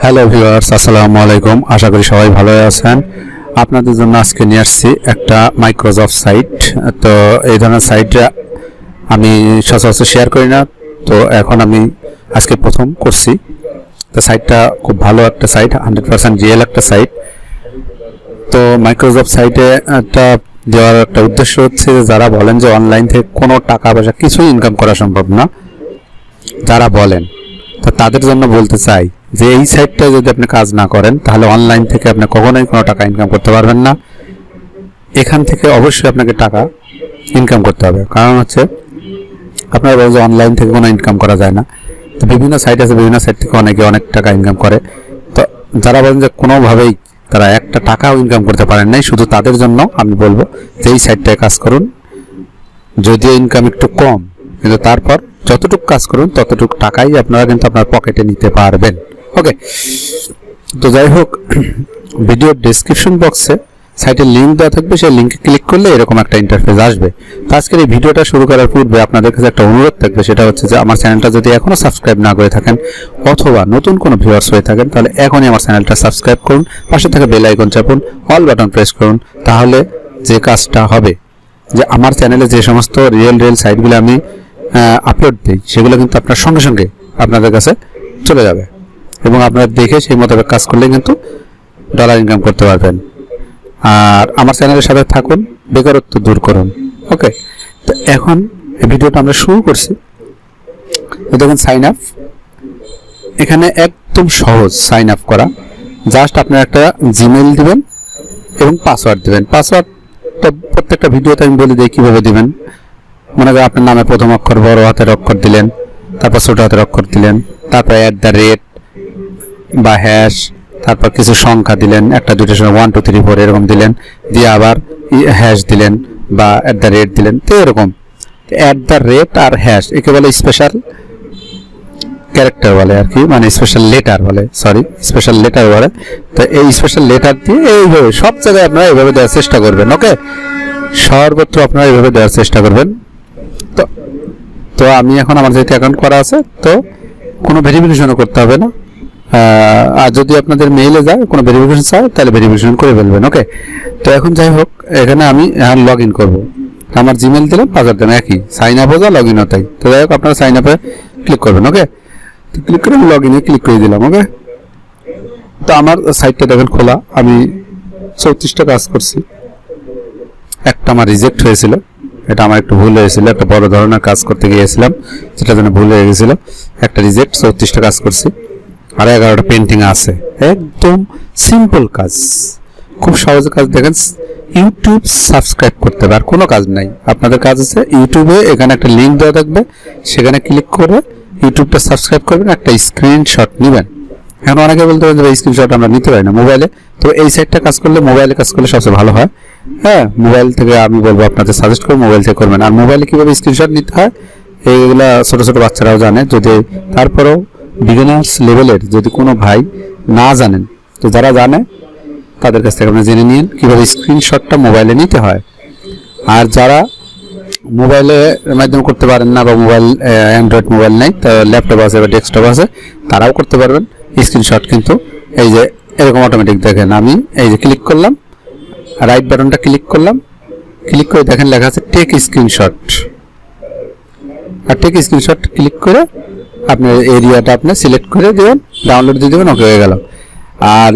Hello viewers, আসসালামু আলাইকুম। আশা করি সবাই ভালো আছেন। আপনাদের জন্য আজকে নিয়ে আসছি একটা মাইক্রোসফট সাইট। তো এই ধরনের সাইট আমি সচরাচর শেয়ার করি না, তো এখন আমি আজকে প্রথম করছি। তো সাইটটা খুব ভালো একটা সাইট, 100% রিয়েল একটা সাইট। তো মাইক্রোসফট সাইটে একটা দেওয়ার একটা উদ্দেশ্য হচ্ছে যারা বলেন যে অনলাইন থেকে কোনো টাকা পয়সা কিছুই ইনকাম করা সম্ভব না, যারা বলেন, তো তাদের জন্য বলতে চাই যে এই সাইটটা যদি আপনি কাজ না করেন তাহলে অনলাইন থেকে আপনি কখনোই কোনো টাকা ইনকাম করতে পারবেন না। এখান থেকে অবশ্যই আপনাকে টাকা ইনকাম করতে হবে, কারণ হচ্ছে আপনারা বলেন যে অনলাইন থেকে কোনো ইনকাম করা যায় না। তো বিভিন্ন সাইট আছে, বিভিন্ন সাইট থেকে অনেকে অনেক টাকা ইনকাম করে। তো যারা বলেন যে কোনোভাবেই তারা একটা টাকাও ইনকাম করতে পারেন নাই, শুধু তাদের জন্য আমি বলবো যে এই সাইটটায় কাজ করুন। যদিও ইনকাম একটু কম, কিন্তু তারপর যতটুকু কাজ করুন ততটুকু টাকাই আপনারা কিন্তু আপনার পকেটে নিতে পারবেন। ওকে, তো যাই হোক, ভিডিওর ডেসক্রিপশন বক্সে সাইটের লিঙ্ক দেওয়া থাকবে, সেই লিঙ্কে ক্লিক করলে এরকম একটা ইন্টারফেস আসবে। তো আজকের এই ভিডিওটা শুরু করার পূর্বে আপনাদের কাছে একটা অনুরোধ থাকবে, সেটা হচ্ছে যে আমার চ্যানেলটা যদি এখনও সাবস্ক্রাইব না করে থাকেন অথবা নতুন কোনো ভিউয়ার্স হয়ে থাকেন, তাহলে এখনই আমার চ্যানেলটা সাবস্ক্রাইব করুন, পাশে থাকা বেল আইকন চাপুন, অল বাটন প্রেস করুন। তাহলে যে কাজটা হবে যে আমার চ্যানেলে যে সমস্ত রিয়েল সাইটগুলো আমি আপলোড দিই সেগুলো কিন্তু আপনার সঙ্গে সঙ্গে আপনাদের কাছে চলে যাবে, এবং আপনারা দেখে সেই মোতাবেক কাজ করলে কিন্তু ডলার ইনকাম করতে পারবেন। আর আমার চ্যানেলের সাথে থাকুন, বেকারত্ব দূর করুন। ওকে, তো এখন এই ভিডিওটা আমরা শুরু করছি। দেখুন, সাইন আপ, এখানে একদম সহজ সাইন আপ করা। জাস্ট আপনার একটা জিমেইল দিবেন এবং পাসওয়ার্ড দিবেন। পাসওয়ার্ডটা প্রত্যেকটা ভিডিওতে আমি বলে দিই কীভাবে দিবেন। মনে করেন আপনার নামে প্রথম অক্ষর বড় হাতের অক্ষর দিলেন, তারপর ছোট হাতের অক্ষর দিলেন, তারপর @ বা হ্যাশ, তারপর কিছু সংখ্যা দিলেন, একটা দুইটার সময় 1 2 3 4 এরকম দিলেন, দিয়ে আবার হ্যাশ দিলেন বা @ দিলেন। তো এরকম @ আর হ্যাশ একে বলে স্পেশাল ক্যারেক্টার বলে আর কি, মানে স্পেশাল লেটার বলে, স্পেশাল লেটার বলে। তো এই স্পেশাল লেটার দিয়ে এইভাবে সব জায়গায় আপনারা এইভাবে দেওয়ার চেষ্টা করবেন। ওকে, সর্বত্র আপনারা এইভাবে দেওয়ার চেষ্টা করবেন। তো আমি এখন আমার যেহেতু অ্যাকাউন্ট করা আছে, তো কোনো ভেরিফিকেশনও করতে হবে না। আর যদি আপনাদের মেইলে যায় কোনো ভেরিফিকেশন চায় তাহলে ভেরিফিকেশন করে ফেলবেন। ওকে, তো এখন যাই হোক, এখানে আমি লগ ইন করবো। আমার জিমেল দিলাম, পাসওয়ার্ড দিলাম, একই, সাইন আপও যা লগ ইনও তাই। তো যাই হোক, আপনারা সাইন আপে ক্লিক করবেন। ওকে, তো ক্লিক করে আমি লগ ইনে ক্লিক করে দিলাম। ওকে, তো আমার সাইটটা দেখেন খোলা, আমি 34টা কাজ করছি। একটা আমার রিজেক্ট হয়েছিল, এটা আমার একটু ভুল হয়েছিল, একটা বড় ধরনের কাজ করতে গিয়েছিলাম যেটা জন্য ভুল হয়ে গেছিল। একটা রিজেক্ট, 34টা কাজ করছি, আর 11টা পেন্টিং আছে। একদম সিম্পল কাজ, খুব সহজ কাজ। দেখেন, ইউটিউব সাবস্ক্রাইব করতে হবে, আর কোনো কাজ নাই। আপনাদের কাজ আছে ইউটিউবে, এখানে একটা লিঙ্ক দেওয়া থাকবে, সেখানে ক্লিক করে ইউটিউবটা সাবস্ক্রাইব করবেন, একটা স্ক্রিনশট নেবেন। এখন অনেকে বলতে পারেন যে স্ক্রিনশট আমরা নিতে পারি না মোবাইলে, তো এই সাইটটা কাজ করলে, মোবাইলে কাজ করলে সবচেয়ে ভালো হয়। হ্যাঁ, মোবাইল থেকে আমি বলবো আপনাদের সাজেস্ট করে মোবাইল থেকে করবেন। আর মোবাইলে কীভাবে স্ক্রিনশট নিতে হয় এইগুলা ছোটো ছোটো বাচ্চারাও জানে, যদি তারপরেও বিগিনার্স লেভেলের যদি কোনো ভাই না জানেন, তো যারা জানে তাদের কাছ থেকে আপনি জেনে নিন কীভাবে স্ক্রিনশটটা মোবাইলে নিতে হয়। আর যারা মোবাইলের মাধ্যমে করতে পারেন না, বা মোবাইল অ্যান্ড্রয়েড মোবাইল নেই, তা ল্যাপটপ আছে বা ডেস্কটপ আছে, তারাও করতে পারবেন স্ক্রিনশট। কিন্তু এই যে এরকম অটোমেটিক দেখেন, আমি এই যে ক্লিক করলাম, রাইট বাটনটা ক্লিক করলাম, ক্লিক করে দেখেন লেখা আছে টেক স্ক্রিনশট। আর টেক স্ক্রিনশট ক্লিক করে আপনার এরিয়াটা আপনি সিলেক্ট করে দেবেন, ডাউনলোড দিয়ে দেবেন, ওকে হয়ে গেল। আর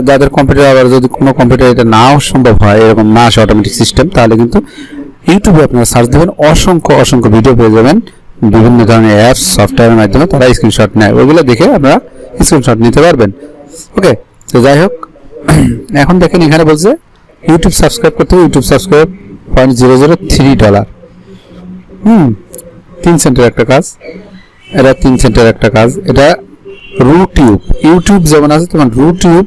যাদের কম্পিউটার, আবার যদি কোনো কম্পিউটার এটা নাও সম্ভব হয়, এরকম না আসে অটোমেটিক সিস্টেম, তাহলে কিন্তু ইউটিউবে আপনারা সার্চ দেবেন, অসংখ্য ভিডিও পেয়ে যাবেন বিভিন্ন ধরনের অ্যাপস, সফটওয়্যারের মাধ্যমে তারা স্ক্রিনশট নেয়, ওইগুলো দেখে আপনারা স্ক্রিনশট নিতে পারবেন। ওকে, তো যাই হোক, এখন দেখেন এখানে বলছে ইউটিউব সাবস্ক্রাইব করতে হবে, ইউটিউব সাবস্ক্রাইব $0.003। 3 সেন্টের একটা কাজ, এটা 3 সেন্টের একটা কাজ। এটা ইউটিউব যেমন আছে তেমন ইউটিউব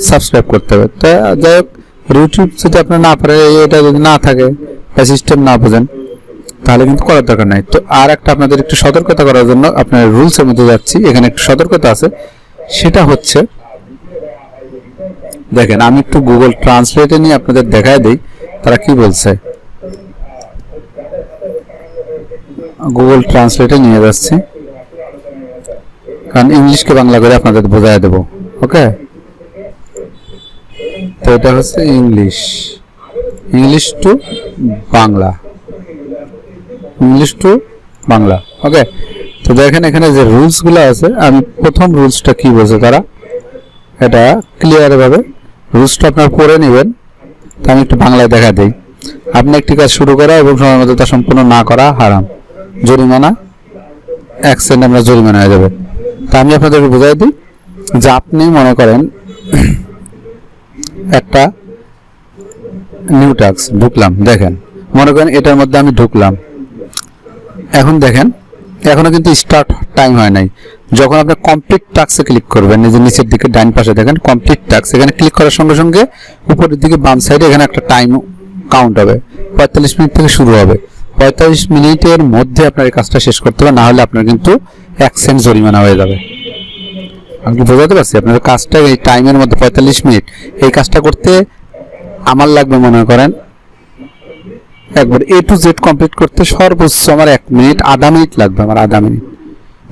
সাবস্ক্রাইব করতে হবে। তো যাই হোক, ইউটিউব যদি আপনার না পারে, এটা যদি না থাকে বা সিস্টেম না বোঝেন, তাহলে কিন্তু করার দরকার নাই। তো আর একটা আপনাদের একটু সতর্কতা করার জন্য আপনার রুলসের মধ্যে যাচ্ছি, এখানে একটু সতর্কতা আছে। সেটা হচ্ছে, দেখেন আমি একটু গুগল ট্রান্সলেটে নিয়ে আপনাদের দেখায় দিই তারা কি বলছে। গুগল ট্রান্সলেটে নিয়ে যাচ্ছি। কারণ ইংলিশকে বাংলা করে আপনাদের বোঝায় দেবো। ওকে, তো এটা হচ্ছে English to Bangla, English to Bangla. Okay, তো দেখেন এখানে যে রুলসগুলো আছে, আমি প্রথম রুলসটা কি বলছে তারা, এটা ক্লিয়ার ভাবে রুলসটা আপনার পড়ে নেবেন। তো আমি একটু বাংলায় দেখা দিই। আপনি একটি কাজ শুরু করা এবং সময় মতো তা সম্পূর্ণ না করা হারাম, জরিমানা 1 সেন্ট আমরা জরিমানা হয়ে যাবে। তা আমি আপনাদেরকে বোঝাই দিই যে আপনি মনে করেন একটা নিউ টাস্ক ঢুকলাম, দেখেন মনে করেন এটার মধ্যে আমি ঢুকলাম, এখন দেখেন এখনো কিন্তু স্টার্ট টাইম হয় নাই। যখন আপনি কমপ্লিট টাস্কে ক্লিক করবেন, নিজের নিচের দিকে ডান পাশে দেখেন কমপ্লিট টাস্ক, এখানে ক্লিক করার সঙ্গে সঙ্গে উপরের দিকে বাম সাইডে এখানে একটা টাইম কাউন্ট হবে, 45 মিনিট থেকে শুরু হবে। 45 মিনিটের মধ্যে আপনার এই কাজটা শেষ করতে হবে, না হলে আপনার কিন্তু 1 সেন্ট জরিমানা হয়ে যাবে। আমি বোঝাতে পারছি? আপনার কাজটা এই টাইমের মধ্যে 45 মিনিট, এই কাজটা করতে আমার লাগবে মনে করেন একবার A to Z কমপ্লিট করতে সর্বোচ্চ আমার 1 মিনিট, আধা মিনিট লাগবে, আমার আধা মিনিট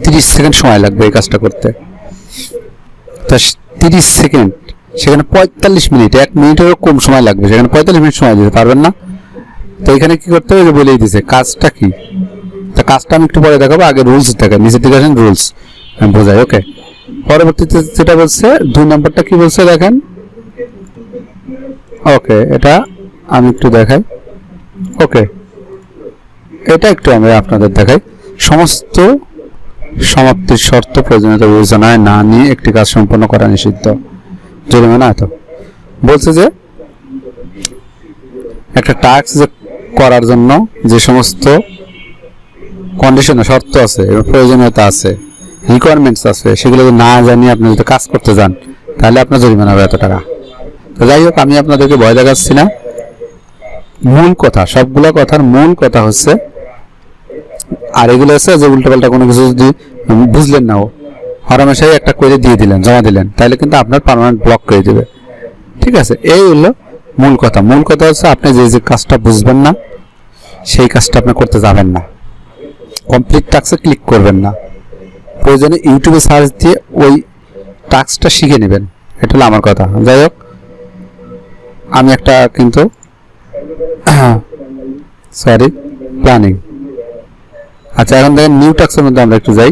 30 সেকেন্ড সময় লাগবে এই কাজটা করতে। তো 30 সেকেন্ড সেখানে 45 মিনিট, 1 মিনিটেরও কম সময় লাগবে, সেখানে 45 মিনিট সময় দিতে পারবেন না। তো এখানে কি করতে হবে বলেই দিছে কাজটা কি। তা কাজটা আমি একটু পরে দেখাবো, আগে রুলস দেখেন, নিচের দিকে আসেন রুলস আমি বোঝাই। ওকে, পরবর্তীতে যেটা বলছে 2 নম্বরটা কি বলছে দেখেন। ওকে, এটা আমি একটু দেখাই। ওকে, এটা একটু আমি আপনাদের দেখাই। সমস্ত সমাপ্তির শর্ত প্রয়োজনীয়তা বিবেচনায় না নিয়ে একটি কাজ সম্পন্ন করা নিষিদ্ধ, জরিমানা এত। বলছে যে একটা টাস্ক যে করার জন্য যে সমস্ত কন্ডিশন শর্ত আছে এবং প্রয়োজনীয়তা আছে, রিকোয়ারমেন্টস আছে, সেগুলো যদি না জানিয়ে আপনি যদি কাজ করতে যান তাহলে আপনার জরিমানা হবে এত টাকা। তো যাই হোক, আমি আপনাদেরকে ভয় দেখাচ্ছি না, মূল কথা, সবগুলো কথার মূল কথা হচ্ছে, আর এগুলো আছে যে উল্টোপাল্টা কোনো কিছু যদি বুঝলেন না, ও হরমেশাই একটা করে দিয়ে দিলেন, জমা দিলেন, তাহলে কিন্তু আপনার পার্মানেন্ট ব্লক করে দেবে। ঠিক আছে, এই হলো মূল কথা। মূল কথা হচ্ছে আপনি যে কাজটা বুঝবেন না সেই কাজটা আপনি করতে যাবেন না, কমপ্লিট টাস্কে ক্লিক করবেন না, প্রয়োজনে ইউটিউবে সার্চ দিয়ে ওই টাস্কটা শিখে নেবেন। এটা হলো আমার কথা। যাই হোক, আমি একটা কিন্তু সরি প্ল্যানিং। আচ্ছা, এখন দেখেন নিউ টাস্কের মধ্যে আমরা একটু যাই।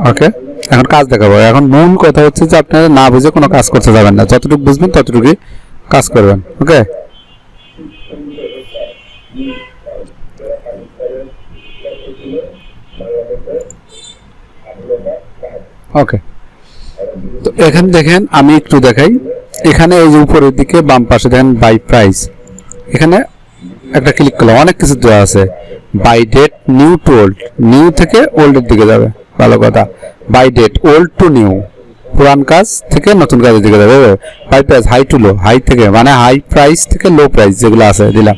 ওকে, এখন কাজ দেখাবো। এখন মূল কথা হচ্ছে যে আপনারা না বুঝে কোনো কাজ করতে যাবেন না, যতটুকু বুঝবেন ততটুকুই কাজ করবেন। ওকে, ওকে, তো এখানে দেখেন আমি একটু দেখাই। এখানে এই যে উপরের দিকে বাম পাশে দেখেন বাই প্রাইস, এখানে একটা ক্লিক করলাম, অনেক কিছু দেওয়া আছে। By date new to old, new থেকে ওল্ডের দিকে যাবে, ভালো কথা। By date old to new, পুরান কাজ থেকে নতুন কাজের দিকে যাবে। By price high to low, high থেকে মানে হাই প্রাইস থেকে লো প্রাইস যেগুলো আছে দিলাম।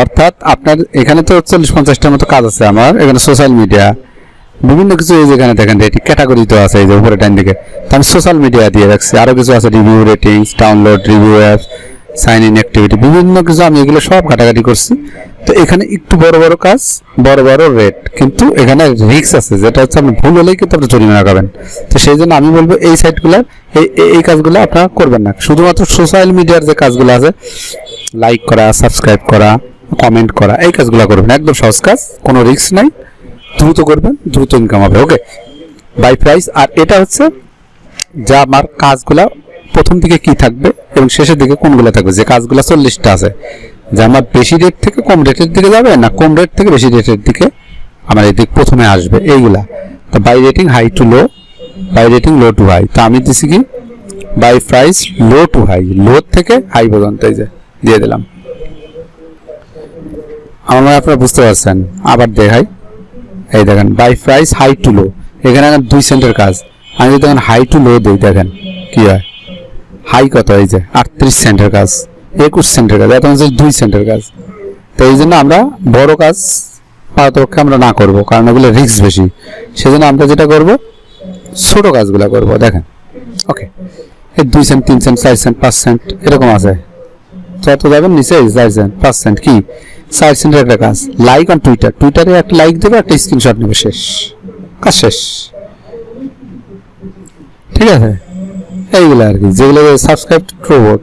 অর্থাৎ আপনার এখানে তো 40-50টার মতো কাজ আছে আমার। এখানে সোশ্যাল মিডিয়া বিভিন্ন কিছু, এই যেখানে দেখেন রেটিং ক্যাটাগরি তো আছে এই যে উপরে ডান দিকে, তো আমি সোশ্যাল মিডিয়া দিয়ে রাখছি। আরো কিছু আছে review, ratings, download, review apps, sign in activity, বিভিন্ন কিছু আমি এগুলো সব ঘাটাঘাটি করছি। তো এখানে একটু বড় বড় কাজ, বড় বড় রেট, কিন্তু এখানে রিস্ক আছে, যেটা হচ্ছে আপনি ভুল হলেই কিন্তু আপনি জরিমানা খাবেন। তো সেই জন্য আমি বলবো এই সাইটগুলো, এই কাজগুলো আপনারা করবেন না। শুধুমাত্র সোশ্যাল মিডিয়ার যে কাজগুলো আছে, লাইক করা, সাবস্ক্রাইব করা, কমেন্ট করা, এই কাজগুলো করবেন। একদম সহজ কাজ, কোনো রিস্ক নাই, দ্রুত করবেন, দ্রুত ইনকাম হবে। ওকে, বাই প্রাইস। আর এটা হচ্ছে যা আমার কাজগুলা প্রথম দিকে কি থাকবে এবং শেষের দিকে কোনগুলো থাকবে। যে কাজগুলো 40টা আছে, যে আমার বেশি রেট থেকে কম রেটের দিকে যাবে, না কম রেট থেকে বেশি রেটের দিকে আমার এদিক প্রথমে আসবে, এইগুলা। তো by rating high to low, by rating low to high. তো আমি দিছি কি by price low to high, low থেকে হাই পর্যন্ত এই যে দিয়ে দিলাম। আমার আপনারা বুঝতে পারছেন? আবার দেখাই, এই দেখেন বাই প্রাইস হাই টু লো, এখানে 2 সেন্টের কাজ। আমি যদি দেখেন হাই টু লো দিই, দেখেন কি হয়। হাই কত, এই যে 38 সেন্টের কাজ, 21 সেন্টের কাজ, এখন হচ্ছে 2 সেন্টের কাজ। তো এই জন্য আমরা বড় কাজ পারতপক্ষে আমরা না করব, কারণ এগুলো রিস্ক বেশি। সেজন্য আমরা যেটা করব, ছোট কাজগুলো করব। দেখেন, ওকে, এই 2 সেন্ট, 3 সেন্ট, 4 সেন্ট, 5 সেন্ট এরকম আছে। যত যাবেন নিচে 4 সেন্ট, 5 সেন্ট কি 4 সেকেন্ডের একটা কাজ, লাইক অন টুইটার, টুইটারে একটা লাইক দেবে, একটা স্ক্রিনশট নেবে, শেষ, কাজ শেষ। ঠিক আছে, এইগুলো আর কি, যেগুলো সাবস্ক্রাইব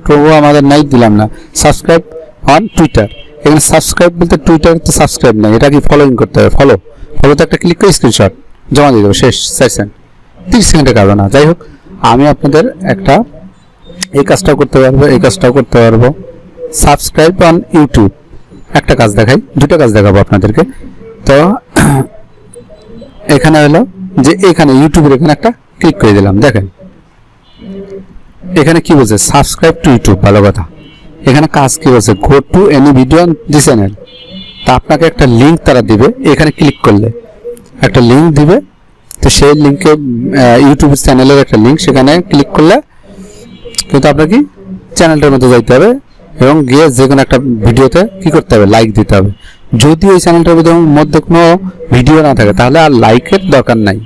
ট্রোবো আমাদের নাই, দিলাম না। সাবস্ক্রাইব অন টুইটার, এখানে সাবস্ক্রাইব বলতে টুইটার তো সাবস্ক্রাইব নাই, এটা কি ফলোইং করতে হবে, ফলোতে একটা ক্লিক করে স্ক্রিনশট জমা দিয়ে দেবো, শেষ, 4 সেকেন্ড, 30 সেকেন্ডের কাজ না। যাই হোক, আমি আপনাদের একটা এই কাজটাও করতে পারবো, এই কাজটাও করতে পারবো। সাবস্ক্রাইব অন ইউটিউব, একটা কাজ দেখাই, দুটো কাজ দেখাবো আপনাদেরকে। তো এখানে হলো যে এখানে ইউটিউবের এখানে একটা ক্লিক করে দিলাম, দেখেন এখানে কি বলছে, সাবস্ক্রাইব টু ইউটিউব, ভালো কথা। এখানে কাজ কি বলছে, go to any video on this channel. তা আপনাকে একটা লিঙ্ক তারা দিবে, এখানে ক্লিক করলে একটা লিঙ্ক দিবে, তো সেই লিঙ্কে ইউটিউব চ্যানেলের একটা লিঙ্ক, সেখানে ক্লিক করলে কিন্তু আপনাকে চ্যানেলটার মধ্যে যাইতে হবে এবং গিয়ে যে কোনো একটা ভিডিওতে কি করতে হবে, লাইক দিতে হবে। যদি ওই চ্যানেলটার মধ্যে কোনো ভিডিও না থাকে তাহলে আর লাইকের দরকার নাই।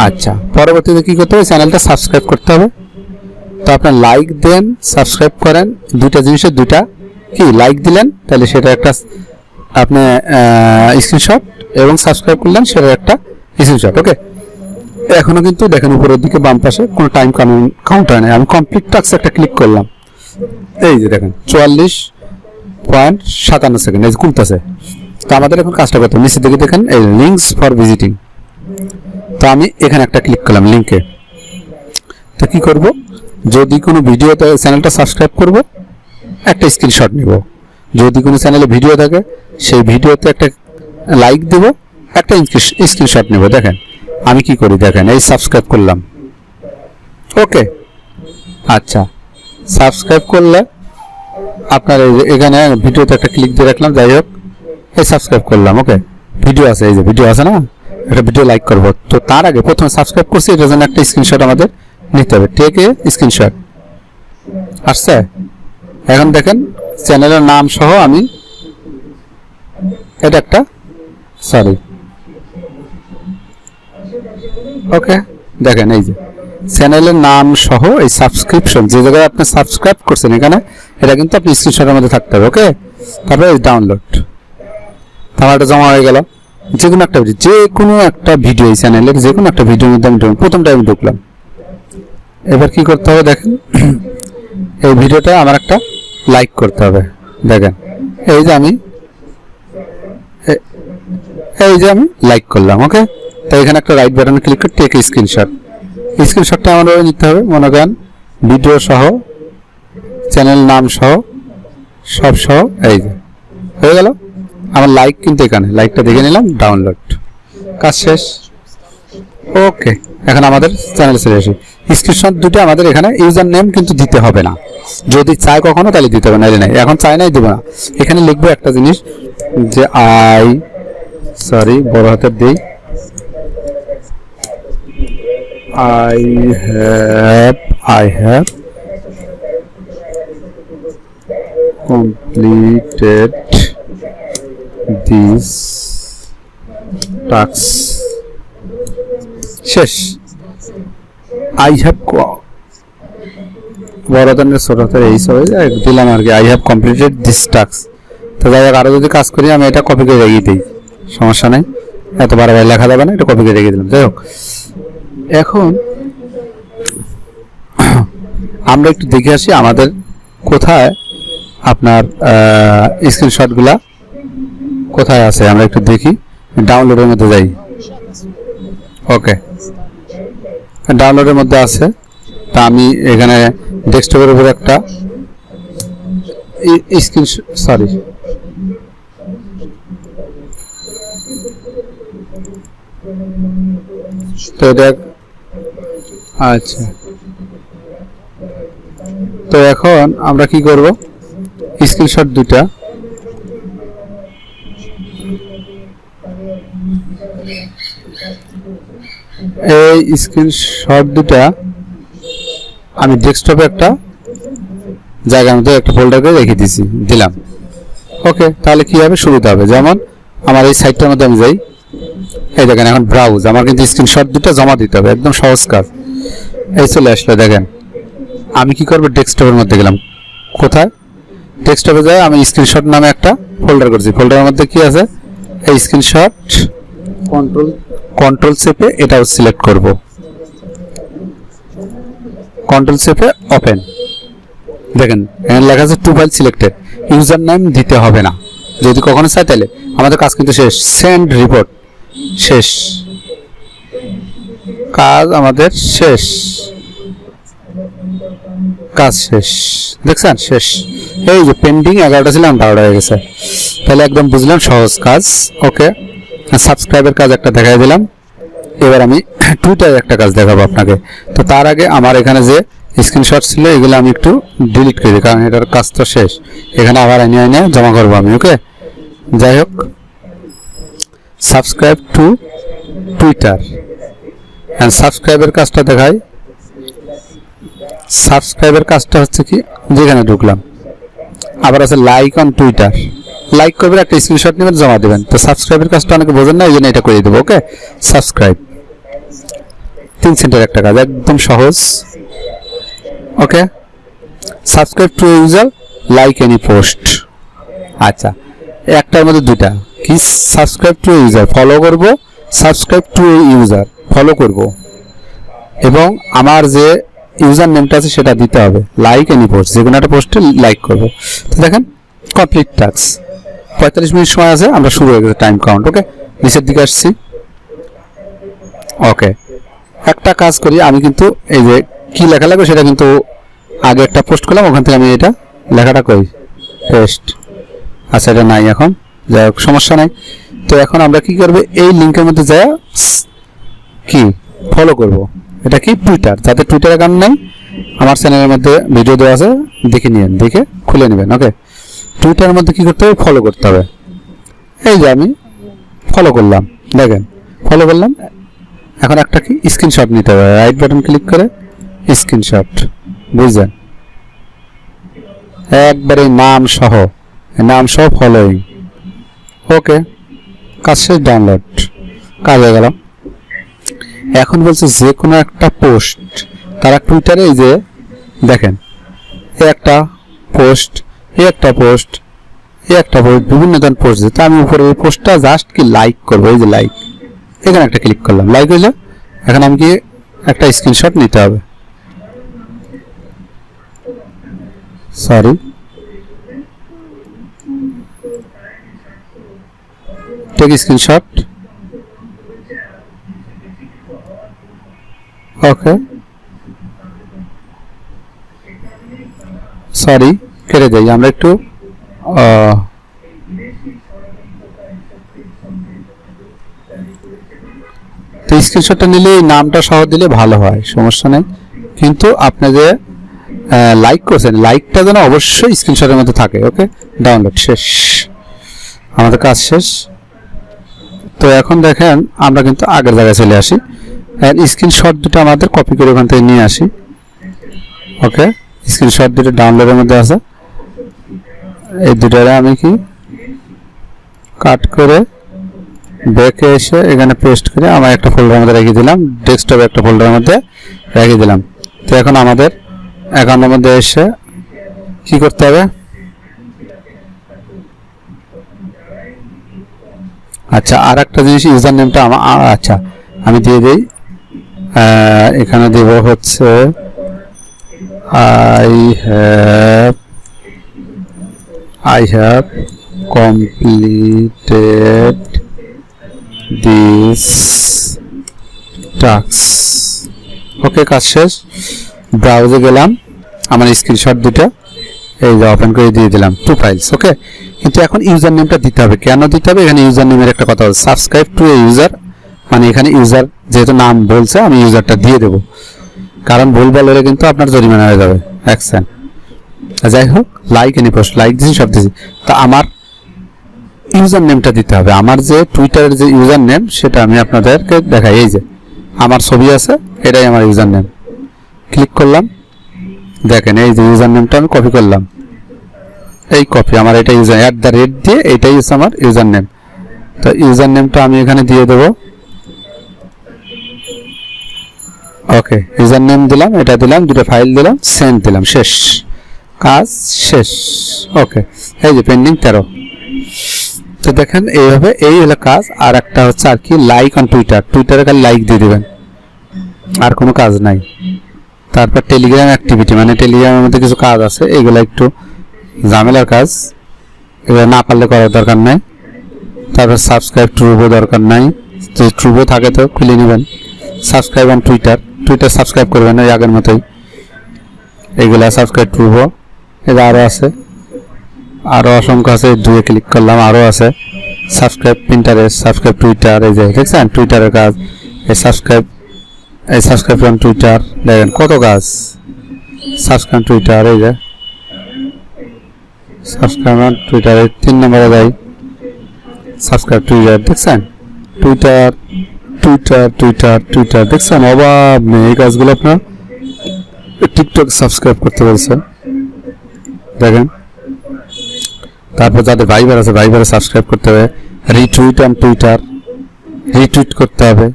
আচ্ছা, পরবর্তীতে কি করতে হবে, চ্যানেলটা সাবস্ক্রাইব করতে হবে। তো আপনার লাইক দেন, সাবস্ক্রাইব করেন, দুইটা জিনিসের দুইটা কি, লাইক দিলেন তাহলে সেটা একটা আপনি স্ক্রিনশট, এবং সাবস্ক্রাইব করলেন সেটা একটা স্ক্রিনশট। ওকে, এখনো কিন্তু দেখেন উপরের দিকে বাম পাশে কোনো টাইম কাউন্টার নেই। আমি কমপ্লিট টাস্ক একটা ক্লিক করলাম, এই যে দেখেন 44.57 সেকেন্ড, এই যে কমতেছে। তো আমাদের এখন কাজটা করতে হবে, নিচের দিকে দেখেন এই লিঙ্কস ফর ভিজিটিং। তো আমি এখানে একটা ক্লিক করলাম লিঙ্কে। তো কি করব, যদি কোনো ভিডিওতে চ্যানেলটা সাবস্ক্রাইব করব, একটা স্ক্রিনশট নিব। যদি কোনো চ্যানেলে ভিডিও থাকে সেই ভিডিওতে একটা লাইক দেব, একটা স্ক্রিনশট নেব। দেখেন আমি কি করি, দেখেন এই সাবস্ক্রাইব করলাম। ওকে, আচ্ছা, সাবস্ক্রাইব করলে আপনার এখানে ভিডিওতে একটা ক্লিক দিয়ে রাখলাম। যাই হোক, এই সাবস্ক্রাইব করলাম। ওকে, ভিডিও আছে, এই যে ভিডিও আছে না, একটা ভিডিও লাইক করব। তো তার আগে প্রথমে সাবস্ক্রাইব করছি, এটার জন্য একটা স্ক্রিনশট আমাদের নিতে হবে, টেক এ স্ক্রিনশট। আসছে, এখন দেখেন চ্যানেলের নাম সহ আমি এটা একটা, সরি, ওকে, দেখেন এই যে চ্যানেলের নাম সহ এই সাবস্ক্রিপশন, যে জায়গায় আপনি সাবস্ক্রাইব করছেন এখানে, এটা কিন্তু আপনি স্ক্রিনশটের মধ্যে থাকতে হবে। ওকে, তারপরে ডাউনলোড, তাহলে এটা জমা হয়ে গেল। যে কোনো একটা ভিডিও এই চ্যানেলের যে কোনো একটা ভিডিওর মধ্যে আমি প্রথমটা আমি ঢুকলাম। এবার কি করতে হবে, দেখেন এই ভিডিওটা আমার একটা লাইক করতে হবে। দেখেন এই যে আমি লাইক করলাম। ওকে, তো এখানে একটা রাইট বাটনে ক্লিক করে টেক স্ক্রিনশট, স্ক্রিনশটটা আমাদের নিতে হবে, মনে করেন ভিডিও সহ, চ্যানেল নাম সহ, সব সহ। এই যে হয়ে গেল আমার লাইক, কিন্তু এখানে লাইকটা দেখে নিলাম, ডাউনলোড, কাজ শেষ। ওকে, এখন আমাদের চ্যানেলে চলে আসি। স্ক্রিনশট দুটো আমাদের এখানে ইউজার নেম কিন্তু দিতে হবে না, যদি চাই কখনো তাহলে দিতে হবে, নাইলে নাই। এখন চাই নাই দেবো না, এখানে লিখবো একটা জিনিস যে বড় হাতের দিই, I have completed this task, শেষ। I have বড় হাতের ছোট হাতের এই সব দিলাম আর কি, I have completed this task। তো যাই হোক, আরো যদি কাজ করি আমি এটা কপি করে রেখে দিই, সমস্যা নাই, এত বারবার লেখা যাবে না, এটা কপি করে রেখে দিলাম। যাই হোক, এখন আমরা একটু দেখে আসি আমাদের কোথায় আপনার স্ক্রিনশটগুলা কোথায় আছে, আমরা একটু দেখি। ডাউনলোডের মধ্যে যাই। ওকে, ডাউনলোডের মধ্যে আছে। তা আমি এখানে ডেস্কটপের উপর একটা স্ক্রিনশট, সরি, তো দেখ, আচ্ছা, তো এখন আমরা কি করব, স্ক্রিনশট দুটা এই স্ক্রিনশট দুটা আমি ডেস্কটপে একটা জায়গার মধ্যে একটা ফোল্ডার করে রেখে দিলাম। ওকে, তাহলে কি হবে, সুবিধা হবে। যেমন আমার এই সাইটটার মধ্যে আমি যাই, এই দেখেন এখন ব্রাউজ, আমার কিন্তু স্ক্রিনশট দুটো জমা দিতে হবে, একদম সহজ কাজ। এই চলে আসলো, দেখেন আমি কি করবো, ডেস্কটপের মধ্যে গেলাম, কোথায়, ডেস্কটপে যায় আমি স্ক্রিনশট নামে একটা ফোল্ডার করছি। ফোল্ডারের মধ্যে কি আছে, এই স্ক্রিনশট, কন্ট্রোল চেপে এটাও সিলেক্ট করব, কন্ট্রোল চেপে ওপেন। দেখেন এখানে লেখা আছে 2 ফাইল সিলেক্টেড, ইউজার নেম দিতে হবে না। যদি কখনো চাই তাহলে আমাদের কাজ কিন্তু শেষ। সেন্ড রিপোর্ট, শেষ কাজ, আমাদের শেষ কাজ, শেষ। দেখছেন শেষ। এই যে পেন্ডিং 11টা ছিল 12টা হয়ে গেছে। তাহলে একদম বুঝলাম সহজ কাজ। ওকে, সাবস্ক্রাইবের কাজ একটা দেখাই দিলাম। এবার আমি টুইটারে একটা কাজ দেখাবো আপনাকে। তো তার আগে আমার এখানে যে স্ক্রিনশট ছিল এগুলো আমি একটু ডিলিট করে দিই, কারণ এটার কাজ তো শেষ। এখানে আবার এনে জমা করবো আমি। ওকে, যাই হোক, সাবস্ক্রাইব টু টুইটার অ্যান্ড সাবস্ক্রাইবের কাজটা দেখাই। সাবস্ক্রাইবের কাজটা হচ্ছে কি, যেখানে ঢুকলাম আবার আছে লাইক অন টুইটার, লাইক করবেন, একটা স্ক্রিনশট নেবেন, জমা দেবেন। তো সাবস্ক্রাইবের কাজটা অনেকে বোঝেন না, এই জন্য এটা করে দেবো। ওকে, সাবস্ক্রাইব 3 সেকেন্ডের একটা কাজ, একদম সহজ। Okay, subscribe to user like any post. আচ্ছা, একটার মধ্যে দুইটা কি, সাবস্ক্রাইব টু ইউজার ফলো করব, সাবস্ক্রাইব টু ইউজার ফলো করব, এবং আমার যে ইউজার নেমটা আছে সেটা দিতে হবে, লাইক এনি পোস্ট, যে কোনো একটা পোস্টে লাইক করব। তো দেখেন কমপ্লিট টাস্ক। 45 মিনিট সময় আছে, আমরা শুরু হয়ে গেছে টাইম কাউন্ট। ওকে, নিচের দিকে আসছি। ওকে, একটা কাজ করি, আমি কিন্তু এই যে কি লেখা লাগবে সেটা কিন্তু আগে একটা পোস্ট করলাম, ওখান থেকে আমি এটা লেখাটা করি পেস্ট। আচ্ছা, এটা নাই এখন, যাই হোক সমস্যা নাই। তো এখন আমরা কি করব, এই লিঙ্কের মধ্যে যায় কি ফলো করব। এটা কি টুইটার, যাতে টুইটার অ্যাকাউন্ট নেই আমার চ্যানেলের মধ্যে ভিডিও দেওয়া আছে, দেখে নিন, দেখে খুলে নেবেন। ওকে, টুইটারের মধ্যে কি করতে হবে, ফলো করতে হবে। এই যে আমি ফলো করলাম, দেখেন ফলো করলাম। এখন একটা কি স্ক্রিনশট নিতে হবে, রাইট বাটন ক্লিক করে স্ক্রিনশট, বুঝলেন, একবারে নাম সহ ফলোইং। ওকে, কাজ শেষ, ডাউনলোড, কাজ হয়ে গেল। এখন বলছে যে কোনো একটা পোস্ট, তারা টুইটারে এই যে দেখেন একটা পোস্ট, একটা পোস্ট, বিভিন্ন ধরনের পোস্ট দিতে, আমি উপরে এই পোস্টটা জাস্ট কি লাইক করবো। এই যে লাইক, এখানে একটা ক্লিক করলাম, লাইক হইলো। এখন আমি কি একটা স্ক্রিনশট নিতে হবে, সরি, টেক স্ক্রিনশট। ওকে, সরি, কেটে যাই আমরা একটু। তো স্ক্রিনশটটা নিলে এই নামটা সহ দিলে ভালো হয়, সমস্যা নেই। কিন্তু আপনি যে লাইক করছেন, লাইকটা যেন অবশ্যই স্ক্রিনশটের মধ্যে থাকে। ওকে, ডাউনলোড শেষ, আমাদের কাজ শেষ। তো এখন দেখেন আমরা কিন্তু আগের জায়গায় চলে আসি, স্ক্রিনশট দুটো আমাদের কপি করে ওখান থেকে নিয়ে আসি। ওকে, স্ক্রিনশট দুটো ডাউনলোডের মধ্যে আছে, এই দুটোরে আমি কি কাট করে ব্যাকে এসে এখানে পেস্ট করে আমার একটা ফোল্ডারের মধ্যে রেখে দিলাম, ডেস্কটপে একটা ফোল্ডারের মধ্যে রেখে দিলাম। তো এখন আমাদের অ্যাকাউন্টের মধ্যে এসে কি করতে হবে, আচ্ছা আর একটা জিনিস, ইউজার নেমটা আচ্ছা আমি দিয়ে দিই। এখানে দেব হচ্ছে I have completed this task. ওকে, কাজ শেষ। ব্রাউজে গেলাম, আমার স্ক্রিনশট দুটো এই যে ওপেন করে দিয়ে দিলাম, 2 ফাইলস। ওকে, কিন্তু এখন ইউজার নেমটা দিতে হবে। কেন দিতে হবে, এখানে ইউজার নেমের একটা কথা হচ্ছে সাবস্ক্রাইব টু এ ইউজার, মানে এখানে ইউজার যেহেতু নাম বলছে আমি ইউজারটা দিয়ে দেবো, কারণ ভুলভাল হলে কিন্তু আপনার জরিমানা হয়ে যাবে, অ্যাকশন। যাই হোক, লাইক এনি পোস্ট, লাইক দিয়েছি, সব দিয়েছি। তা আমার ইউজার নেমটা দিতে হবে, আমার যে টুইটারের যে ইউজার নেম সেটা আমি আপনাদেরকে দেখাই। এই যে আমার ছবি আছে, এটাই আমার ইউজার নেম। ক্লিক করলাম, দেখেন এই যে ইউজার নেমটা আমি কপি করলাম, এই কপি আমার এটা ইউজার @ দিয়ে এটাই হচ্ছে আমার ইউজার নেম। তো ইউজার নেমটা আমি এখানে দিয়ে দেবো। ওকে, ইউজার নেম দিলাম, এটা দিলাম, দুটো ফাইল দিলাম, সেন্ড দিলাম, শেষ, কাজ শেষ। ওকে, এই যে পেন্ডিং 13। তো দেখেন এইভাবে, এই হলো কাজ। আর একটা হচ্ছে আর কি, লাইক অন টুইটার, টুইটারে খালি লাইক দিয়ে দিবেন, আর কোনো কাজ নাই। তারপর টেলিগ্রাম অ্যাক্টিভিটি, মানে টেলিগ্রামের মধ্যে কিছু কাজ আছে, এগুলো একটু ঝামেলার কাজ, এগুলো না পারলে করার দরকার নাই। তারপর সাবস্ক্রাইব ট্রুবো দরকার নাই, যদি ট্রুবো থাকে তো খুলে নেবেন। Subscribe on Twitter, Twitter subscribe করবেন ওই আগের মতোই। এগুলা সাবস্ক্রাইব ট্রুবো, এটা আরও আছে, আরও অসংখ্য আছে। 2 ক্লিক করলাম, আরও আছে। সাবস্ক্রাইব পিন্টারেস্ট, সাবস্ক্রাইব টুইটার, এই যে দেখছেন টুইটারের কাজ। এই সাবস্ক্রাইব অন টুইটার, দেখেন কত কাজ। সাবস্ক্রাইব টুইটার, এই যে সাবস্ক্রাইব অন টুইটার, 3 নম্বরে যাই। সাবস্ক্রাইব টুইটার, দেখছেন টুইটার টুইটার টুইটার টুইটার, দেখছেন অভাব নেই। এই কাজগুলো আপনার টিকটক সাবস্ক্রাইব করতে বলছে, দেখেন। তারপর যাদের ভাইবার আছে, ভাইবারে সাবস্ক্রাইব করতে হবে। রিটুইট অন টুইটার, রিটুইট করতে হবে।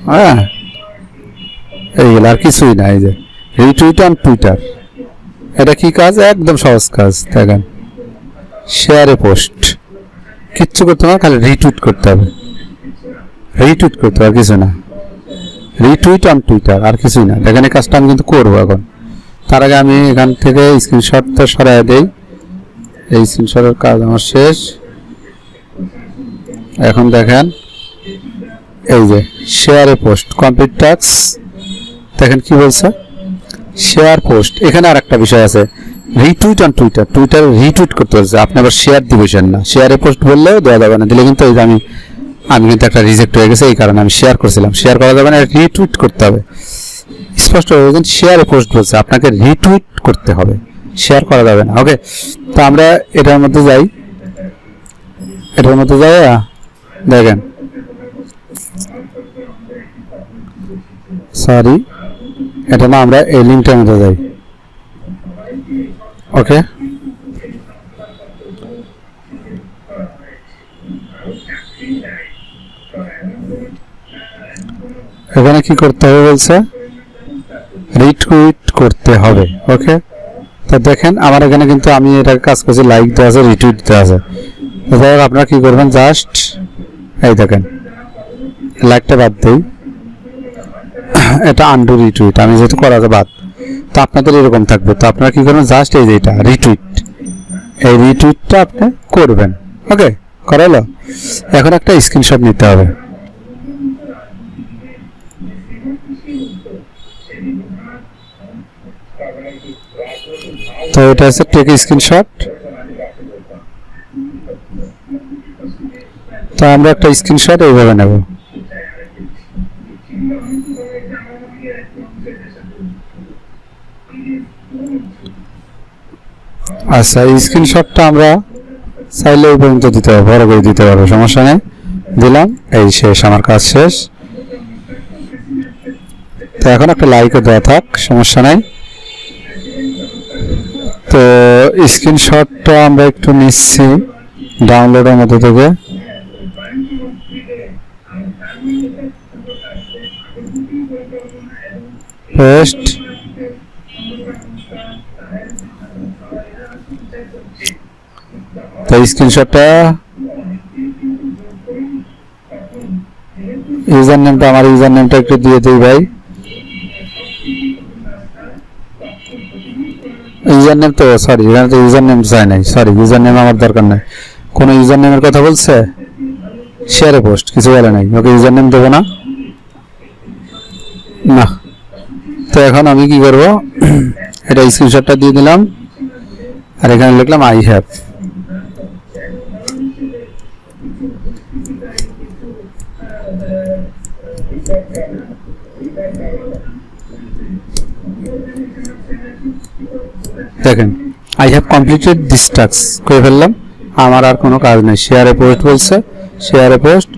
হ্যাঁ, এইগুলো আর কিছুই না। এই যে রিটুইট অন টুইটার, এটা কি কাজ? একদম সহজ কাজ, দেখেন। শেয়ারে পোস্ট, কিচ্ছু করতে হবে না, খালি রিটুইট করতে হবে। রিটুইট করতে হবে, আর কিছু না। রিটুইট অন টুইটার, আর কিছুই না। দেখেন এই কাজটা আমি কিন্তু করবো এখন। তার আগে আমি এখান থেকে স্ক্রিনশটটা সরাই দেই। এই স্ক্রিনশটের কাজ আমার শেষ। এখন দেখেন এই যে শেয়ারে পোস্ট, কমপ্লিট টাস্ক। দেখেন কি বলছে, শেয়ার পোস্ট। এখানে আর একটা বিষয় আছে, রিটুইট অন টুইটার, টুইটারে রিটুইট করতে বলছে। আপনি আবার শেয়ার দিবেন না, শেয়ারে পোস্ট বললেও দেওয়া যাবে না, দিলে কিন্তু এই যে আমি কিন্তু একটা রিজেক্ট হয়ে গেছে, এই কারণে আমি শেয়ার করছিলাম। শেয়ার করা যাবে না, রিটুইট করতে হবে। স্পষ্ট হয়ে গেছেন, শেয়ারে পোস্ট বলছে, আপনাকে রিটুইট করতে হবে, শেয়ার করা যাবে না। ওকে, তো আমরা এটার মধ্যে যাই। দেখেন, সরি, এটা না, আমরা এই লিঙ্কটার মধ্যে যাই। ওকে, এখানে কি করতে হবে বলছে, রিটুইট করতে হবে। ওকে, তো দেখেন আমার এখানে কিন্তু আমি এটার কাজ করছি, লাইক দেওয়া আছে, রিটুইট দেওয়া আছে। তো যাই হোক, আপনারা কি করবেন, জাস্ট এই দেখেন লাইকটা বাদ দিই, এটা আন্ডু রিটুইট, আমি যেহেতু করা আছে বাদ। তো আপনাদের এরকম থাকবে। তো আপনারা কি করবেন, জাস্ট এই যে এটা রিটুইট, এই রিটুইটটা আপনি করবেন। ওকে, করালো। এখন একটা স্ক্রিনশট নিতে হবে। তো এটা হচ্ছে টেক স্ক্রিনশট। তো আমরা একটা স্ক্রিনশট এইভাবে নেব। আচ্ছা, এই স্ক্রিনশটটা আমরা চাইলে এই পর্যন্ত দিতে হবে, বড় করে দিতে পারবো, সমস্যা নেই। দিলাম, এই শেষ, আমার কাজ শেষ। তো এখন একটা লাইকও দেওয়া থাক, সমস্যা নাই। তো স্ক্রিনশটটা আমরা একটু নিচ্ছি ডাউনলোডের মধ্যে থেকে। পেস্ট, তো স্ক্রিনশটটা, ইউজার নেমটা, আমার ইউজার নেমটা একটু দিয়ে দিই ভাই। ইউজার নেম তো, সরি, এখানে তো ইউজার নেম চাই নাই, সরি, ইউজার নেম আমার দরকার নাই। কোনো ইউজার নেমের কথা বলছে? শেয়ারে পোস্ট কিছু বলে নাই। ওকে, ইউজার নেম দেবো না। তো এখন আমি কি করব, এটা স্ক্রিনশটটা দিয়ে দিলাম, আর এখানে লিখলাম আই হ্যাভ। দেখেন, I have completed this task করে ফেললাম। আমার আর কোনো কাজ নেই। শেয়ারে পোস্ট বলছে, শেয়ারে post,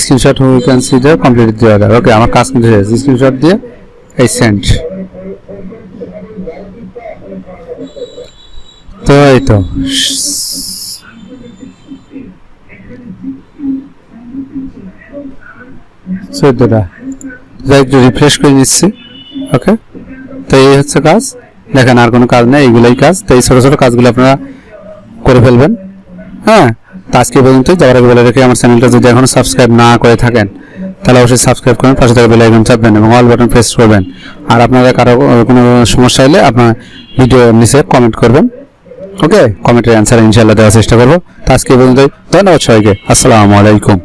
screenshot who can see the completed the order. Okay, আমার কাজ কিন্তু শেষ। স্ক্রিনশট দিয়ে এই সেন্ড। তো এই তো 14টা, যাই একটু রিফ্রেশ করে নিচ্ছি। ওকে, তো এই হচ্ছে কাজ। দেখেন আর কোনো কাজ নেই, এইগুলোই কাজ। তো এই ছোটো ছোটো কাজগুলো আপনারা করে ফেলবেন। হ্যাঁ, তো আজকে পর্যন্ত যাওয়ার আগে বলে রেখে আমার চ্যানেলটা যদি এখনও সাবস্ক্রাইব না করে থাকেন তাহলে অবশ্যই সাবস্ক্রাইব করবেন, পাশে থেকে বেল আইকন চাপবেন এবং অল বাটন প্রেস করবেন। আর আপনাদের কারো কোনো সমস্যা হলে আপনার ভিডিও নিচে কমেন্ট করবেন। ওকে, কমেন্টের অ্যান্সার ইনশাআল্লাহ দেওয়ার চেষ্টা করবো। তো আজকে পর্যন্ত ধন্যবাদ সবাইকে। আসসালামু আলাইকুম।